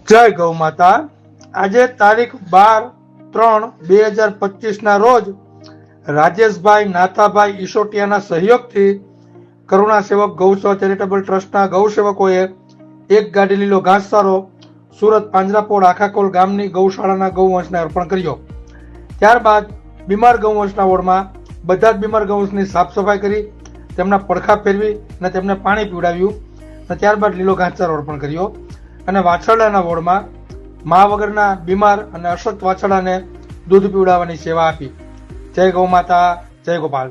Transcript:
જય ગૌ માતા। આજે તારીખ 12/3/2025 ના રોજ રાજેશભાઈ નાથાભાઈ ઈસોટિયાના સહયોગથી કરુણા સેવક ગૌસેવા ચેરિટેબલ ટ્રસ્ટના ગૌસેવકોએ એક ગાડી લીલો ઘાસચારો સુરત પાંજરાપોળ આખાકોલ ગામની ગૌશાળાના ગૌવંશને અર્પણ કર્યો। ત્યારબાદ બીમાર ગૌવંશના વોર્ડમાં બધા જ બીમાર ગૌવંશની સાફ સફાઈ કરી, તેમના પડખા ફેરવી અને તેમને પાણી પીવડાવ્યું અને ત્યારબાદ લીલો ઘાસચારો અર્પણ કર્યો અને વાછરડાના વોર્ડમાં મા વગરના બીમાર અને અશક્ત વાછરડાને દૂધ પીવડાવવાની સેવા આપી। જય ગૌ માતા, જય ગોપાલ।